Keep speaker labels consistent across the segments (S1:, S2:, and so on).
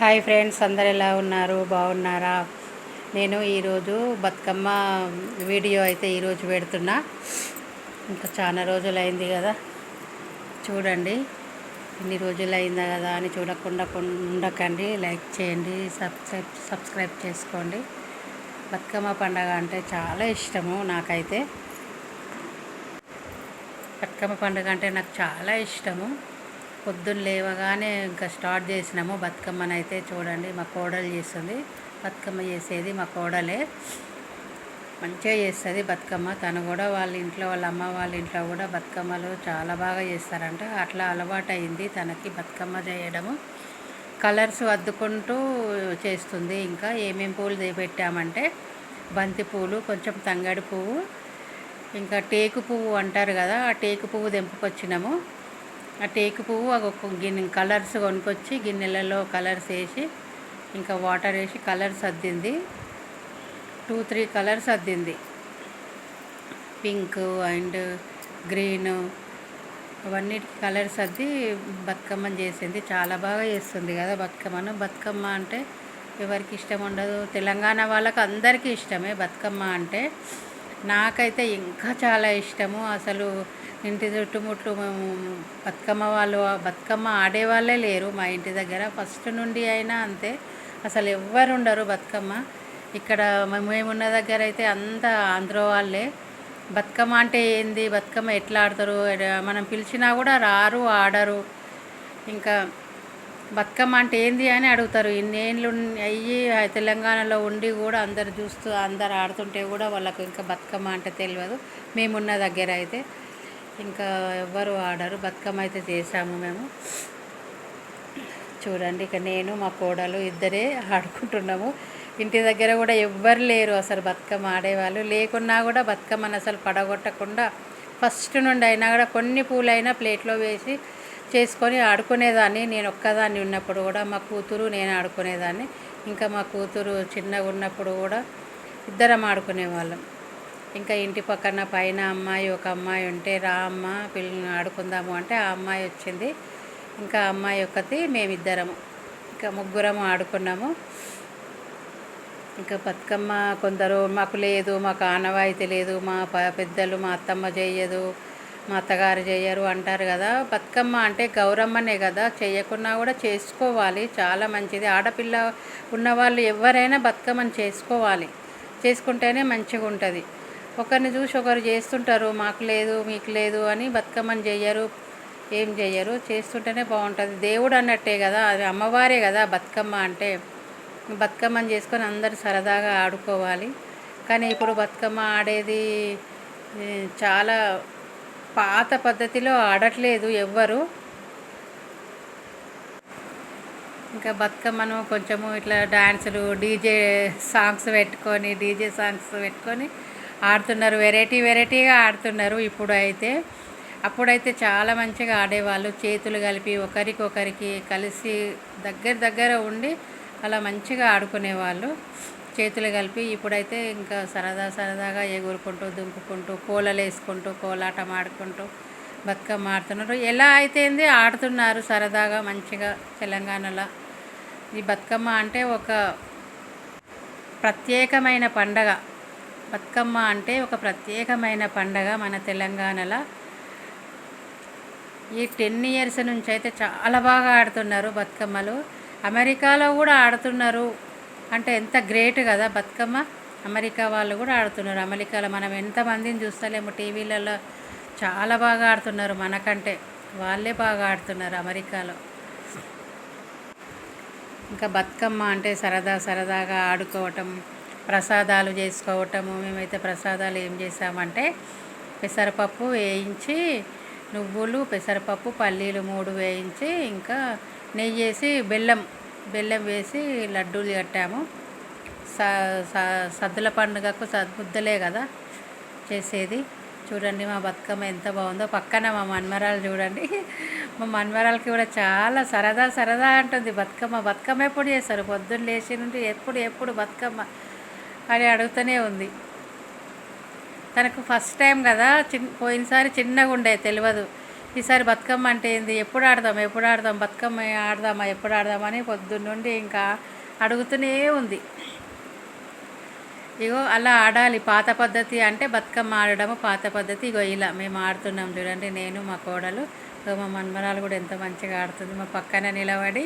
S1: Hi friends, అందరు ఎలా ఉన్నారు? బాగున్నారా? నేను ఈరోజు బతుకమ్మ వీడియో అయితే ఈరోజు పెడుతున్నా. ఇంకా చాలా రోజులైంది కదా, చూడండి. ఇన్ని రోజులైందా కదా అని చూడకుండా ఉండకండి. లైక్ చేయండి, సబ్స్క్రైబ్ చేసుకోండి. బతుకమ్మ పండగ అంటే చాలా ఇష్టము నాకైతే. బతుకమ్మ పండుగ అంటే నాకు చాలా ఇష్టము. పొద్దున్న లేవగానే ఇంకా స్టార్ట్ చేసినాము బతుకమ్మని. అయితే చూడండి, మా కోడలు చేస్తుంది బతుకమ్మ. చేసేది మా కోడలే, మంచిగా చేస్తుంది బతుకమ్మ. తను కూడా వాళ్ళ ఇంట్లో, వాళ్ళ అమ్మ వాళ్ళ ఇంట్లో కూడా బతుకమ్మలు చాలా బాగా చేస్తారంట. అట్లా అలవాటు అయింది తనకి బతుకమ్మ చేయడము. కలర్స్ అద్దుకుంటూ చేస్తుంది. ఇంకా ఏమేమి పూలు పెట్టామంటే బంతి పూలు, కొంచెం తంగడి పువ్వు, ఇంకా టేకు పువ్వు అంటారు కదా, ఆ టేకు పువ్వు తెంపుకొచ్చినాము. ఆ టేకు పువ్వు ఒక గిన్నె కలర్స్ కొనుక్కొచ్చి గిన్నెలలో కలర్స్ వేసి, ఇంకా వాటర్ వేసి కలర్స్ అద్దింది. 2-3 కలర్స్ అద్దింది. పింక్ అండ్ గ్రీన్, అవన్నిటికి కలర్స్ అద్ది బతుకమ్మని చేసింది. చాలా బాగా చేస్తుంది కదా బతుకమ్మను. బతుకమ్మ అంటే ఎవరికి ఇష్టం ఉండదు? తెలంగాణ వాళ్ళకి అందరికీ ఇష్టమే బతుకమ్మ అంటే. నాకైతే ఇంకా చాలా ఇష్టము. అసలు ఇంటి చుట్టుముట్లు మేము బతుకమ్మ ఆడేవాళ్ళే లేరు మా ఇంటి దగ్గర. ఫస్ట్ నుండి అయినా అంతే, అసలు ఎవ్వరు ఉండరు బతుకమ్మ. ఇక్కడ మేమున్న దగ్గర అయితే అంతా ఆంధ్ర వాళ్ళే. బతుకమ్మ అంటే ఏంది, బతుకమ్మ ఎట్లా ఆడతారు, మనం పిలిచినా కూడా రారు, ఆడరు. ఇంకా బతుకమ్మ అంటే ఏంది అని అడుగుతారు. ఇన్నేళ్ళు అయ్యి తెలంగాణలో ఉండి కూడా అందరు ఆడుతుంటే కూడా వాళ్ళకు ఇంకా బతుకమ్మ అంటే తెలియదు. మేమున్న దగ్గర అయితే ఇంకా ఎవ్వరు ఆడరు. బతుకమ్మ అయితే చేసాము మేము. చూడండి, ఇక నేను మా కోడలు ఇద్దరే ఆడుకుంటున్నాము. ఇంటి దగ్గర కూడా ఎవ్వరు లేరు అసలు బతుకమ్మ ఆడేవాళ్ళు. లేకున్నా కూడా బతుకమ్మని అసలు పడగొట్టకుండా ఫస్ట్ నుండి అయినా కూడా కొన్ని పూలైనా ప్లేట్లో వేసి చేసుకొని ఆడుకునేదాన్ని. నేను ఒక్కదాన్ని ఉన్నప్పుడు కూడా మా కూతురు నేను ఆడుకునేదాన్ని. ఇంకా మా కూతురు చిన్నగా ఉన్నప్పుడు కూడా ఇద్దరం ఆడుకునేవాళ్ళం. ఇంకా ఇంటి పక్కన పైన ఒక అమ్మాయి ఉంటే, రా అమ్మ పిల్లల్ని ఆడుకుందాము అంటే ఆ అమ్మాయి వచ్చింది. ఇంకా అమ్మాయి ఒక్కటి, మేమిద్దరము, ఇంకా ముగ్గురము ఆడుకున్నాము. ఇంకా బతుకమ్మ కొందరు మాకు లేదు, మాకు ఆనవాయితీ లేదు, మా పెద్దలు, మా అత్తమ్మ చేయదు, మా అత్తగారు చేయరు అంటారు కదా. బతుకమ్మ అంటే గౌరమ్మనే కదా, చేయకున్నా కూడా చేసుకోవాలి, చాలా మంచిది. ఆడపిల్ల ఉన్నవాళ్ళు ఎవరైనా బతుకమ్మని చేసుకోవాలి, చేసుకుంటేనే మంచిగా ఉంటుంది. ఒకరిని చూసి ఒకరు చేస్తుంటారు, మాకు లేదు మీకు లేదు అని బతుకమ్మని చెయ్యరు, ఏం చెయ్యరు. చేస్తుంటేనే బాగుంటుంది. దేవుడు అన్నట్టే కదా, అది అమ్మవారే కదా బతుకమ్మ అంటే. బతుకమ్మని చేసుకొని అందరు సరదాగా ఆడుకోవాలి. కానీ ఇప్పుడు బతుకమ్మ ఆడేది చాలా పాత పద్ధతిలో ఆడట్లేదు ఎవ్వరు. ఇంకా బతుకమ్మను కొంచెము ఇట్లా డ్యాన్సులు, డీజే సాంగ్స్ పెట్టుకొని ఆడుతున్నారు. వెరైటీగా ఆడుతున్నారు ఇప్పుడు అయితే. అప్పుడైతే చాలా మంచిగా ఆడేవాళ్ళు, చేతులు కలిపి ఒకరికొకరికి కలిసి దగ్గర ఉండి అలా మంచిగా ఆడుకునేవాళ్ళు చేతులు కలిపి. ఇప్పుడైతే ఇంకా సరదాగా ఎగురుకుంటూ, దుంకుకుంటూ, కోలలు వేసుకుంటూ, కోలాటం ఆడుకుంటూ బతుకమ్మ ఆడుతున్నారు. ఎలా అయితేంది ఆడుతున్నారు సరదాగా మంచిగా. తెలంగాణలో ఈ బతుకమ్మ అంటే ఒక ప్రత్యేకమైన పండగ. బతుకమ్మ అంటే ఒక ప్రత్యేకమైన పండగ మన తెలంగాణలో. ఈ 10 ఇయర్స్ నుంచి అయితే చాలా బాగా ఆడుతున్నారు బతుకమ్మలు. అమెరికాలో కూడా ఆడుతున్నారు అంటే ఎంత గ్రేట్ కదా బతుకమ్మ. అమెరికా వాళ్ళు కూడా ఆడుతున్నారు. అమెరికాలో మనం ఎంతమందిని చూస్తలేము టీవీలలో, చాలా బాగా ఆడుతున్నారు మనకంటే. వాళ్ళే బాగా ఆడుతున్నారు అమెరికాలో. ఇంకా బతుకమ్మ అంటే సరదాగా ఆడుకోవటం, ప్రసాదాలు చేసుకోవటము. మేమైతే ప్రసాదాలు ఏం చేసామంటే పెసరపప్పు వేయించి, నువ్వులు, పెసరపప్పు, పల్లీలు 3 వేయించి, ఇంకా నెయ్యి వేసి బెల్లం వేసి లడ్డూలు కట్టాము. సద్దుల పండుగకు ముద్దలే కదా చేసేది. చూడండి మా బతుకమ్మ ఎంత బాగుందో. పక్కన మా మన్మరాలు చూడండి, మా మన్మరాలకి కూడా చాలా సరదా అంటుంది. బతుకమ్మ ఎప్పుడు చేస్తారు, పొద్దున్న లేచి నుండి ఎప్పుడు బతుకమ్మ అని అడుగుతూనే ఉంది. తనకు ఫస్ట్ టైం కదా, పోయినసారి చిన్నగా ఉండే తెలియదు. ఈసారి బతుకమ్మ అంటే ఏంది, ఎప్పుడు ఆడదాం ఎప్పుడు ఆడదాం, బతుకమ్మ ఆడదామా ఎప్పుడు ఆడదామని పొద్దున్నుండి ఇంకా అడుగుతూనే ఉంది. ఇగో అలా ఆడాలి, పాత పద్ధతి అంటే బతుకమ్మ ఆడడము పాత పద్ధతి. ఇగో ఇలా మేము ఆడుతున్నాం చూడండి, నేను మా కోడలు. మా మన్మరాలు కూడా ఎంత మంచిగా ఆడుతుంది మా పక్కన నిలబడి.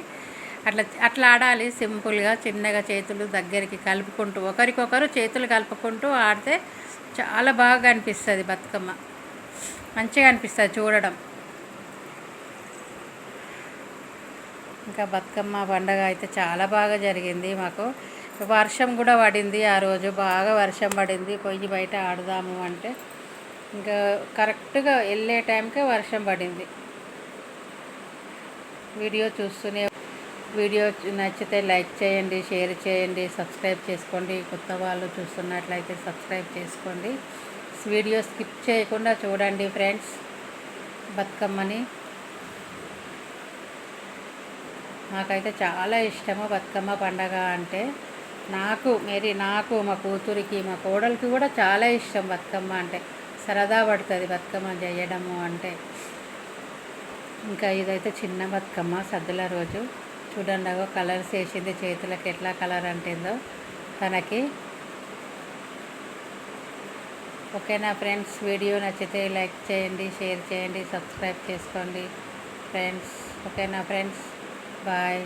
S1: అట్లా అట్లా ఆడాలి సింపుల్గా, చిన్నగా చేతులు దగ్గరికి కలుపుకుంటూ, ఒకరికొకరు చేతులు కలుపుకుంటూ ఆడితే చాలా బాగా అనిపిస్తుంది బతుకమ్మ, మంచిగా అనిపిస్తుంది చూడడం. ఇంకా బతుకమ్మ పండగ అయితే చాలా బాగా జరిగింది మాకు. వర్షం కూడా పడింది ఆ రోజు, బాగా వర్షం పడింది. పొయ్యి బయట ఆడదాము అంటే ఇంకా కరెక్ట్గా వెళ్ళే టైంకే వర్షం పడింది. వీడియో నచ్చితే లైక్ చేయండి, షేర్ చేయండి, సబ్స్క్రైబ్ చేసుకోండి. కొత్త వాళ్ళు చూస్తున్నట్లయితే సబ్స్క్రైబ్ చేసుకోండి. వీడియో స్కిప్ చేయకుండా చూడండి ఫ్రెండ్స్ బతుకమ్మని. నాకైతే చాలా ఇష్టము బతుకమ్మ పండగ అంటే. నాకు మా కూతురికి మా కోడలికి కూడా చాలా ఇష్టం బతుకమ్మ అంటే. సరదా పడుతుంది బతుకమ్మ చేయడము అంటే. ఇంకా ఇదైతే చిన్న బతుకమ్మ సద్దుల రోజు చూడండి, అగో కలర్స్ వేసింది చేతులకు, ఎట్లా కలర్ అంటుందో తనకి. ఓకేనా ఫ్రెండ్స్, వీడియో నచ్చితే లైక్ చేయండి, షేర్ చేయండి, సబ్స్క్రైబ్ చేసుకోండి ఫ్రెండ్స్. ఓకేనా ఫ్రెండ్స్, బాయ్.